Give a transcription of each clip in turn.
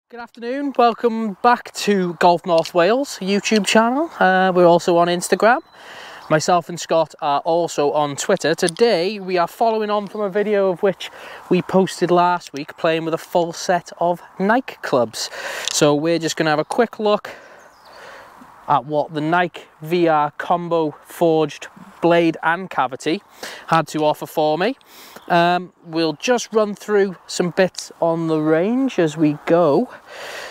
Good afternoon, welcome back to Golf North Wales YouTube channel. We're also on Instagram. Myself and Scott are also on Twitter. Today we are following on from a video of which we posted last week, playing with a full set of Nike clubs. So we're just going to have a quick look at what the Nike VR Combo Forged blade and cavity had to offer for me. We'll just run through some bits on the range as we go.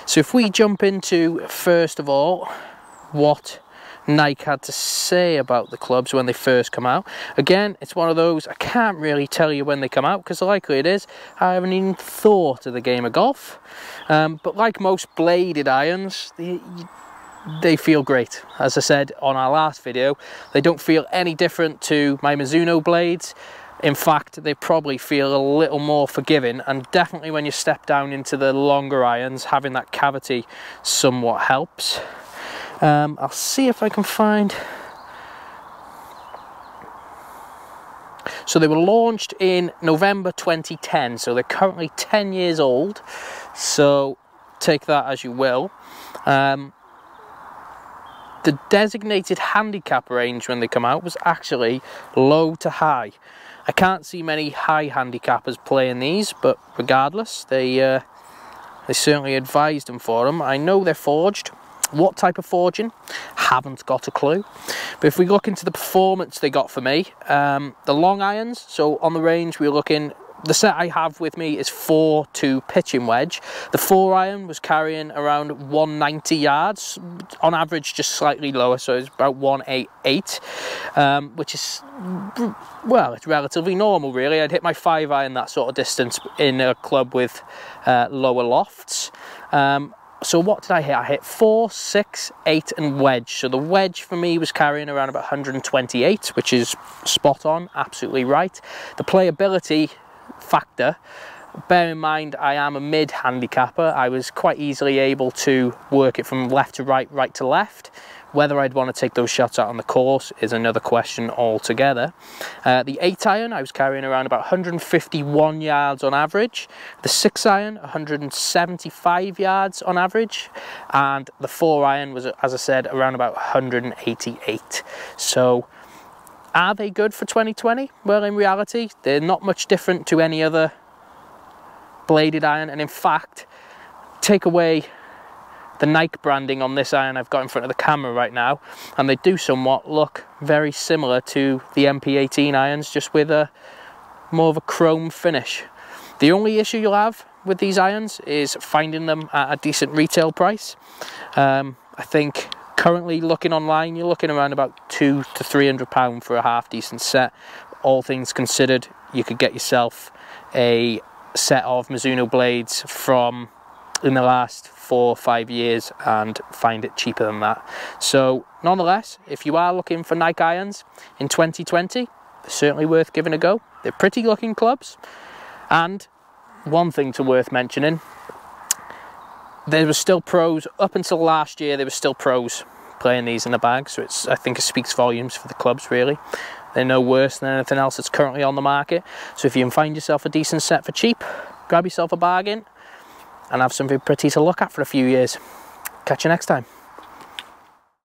So if we jump into, first of all, what Nike had to say about the clubs when they first come out. Again, it's one of those, I can't really tell you when they come out because likely it is I haven't even thought of the game of golf. But like most bladed irons, they feel great. As I said on our last video, they don't feel any different to my Mizuno blades. In fact, they probably feel a little more forgiving, and definitely when you step down into the longer irons, having that cavity somewhat helps. I'll see if I can find... So they were launched in November 2010, so they're currently 10 years old, so take that as you will. The designated handicap range when they come out was actually low to high. I can't see many high handicappers playing these, but regardless, they certainly advised them for them. I know they're forged. What type of forging? Haven't got a clue. But if we look into the performance they got for me, the long irons, so on the range we're looking, the set I have with me is 4-2 pitching wedge. The 4-iron was carrying around 190 yards, on average just slightly lower, so it's about 188, which is, well, it's relatively normal really. I'd hit my 5-iron that sort of distance in a club with lower lofts. So what did I hit? I hit 4, 6, 8 and wedge. So the wedge for me was carrying around about 128, which is spot on, absolutely right. The playability factor, bear in mind I am a mid handicapper, I was quite easily able to work it from left to right, right to left. Whether I'd want to take those shots out on the course is another question altogether. The 8-iron I was carrying around about 151 yards on average, the 6-iron 175 yards on average, and the 4-iron was, as I said, around about 188. So are they good for 2020? Well, in reality, they're not much different to any other bladed iron, and in fact, take away the Nike branding on this iron I've got in front of the camera right now, and they do somewhat look very similar to the MP18 irons, just with a more of a chrome finish. The only issue you'll have with these irons is finding them at a decent retail price. I think currently looking online, you're looking around about £200 to £300 for a half decent set. All things considered, you could get yourself a set of Mizuno blades from in the last 4 or 5 years and find it cheaper than that. So nonetheless, if you are looking for Nike irons in 2020, they're certainly worth giving a go. They're pretty looking clubs, and one thing to worth mentioning, there were still pros up until last year. There were still pros playing these in the bag, so I think it speaks volumes for the clubs really. They're no worse than anything else that's currently on the market. So if you can find yourself a decent set for cheap, grab yourself a bargain and have something pretty to look at for a few years. Catch you next time.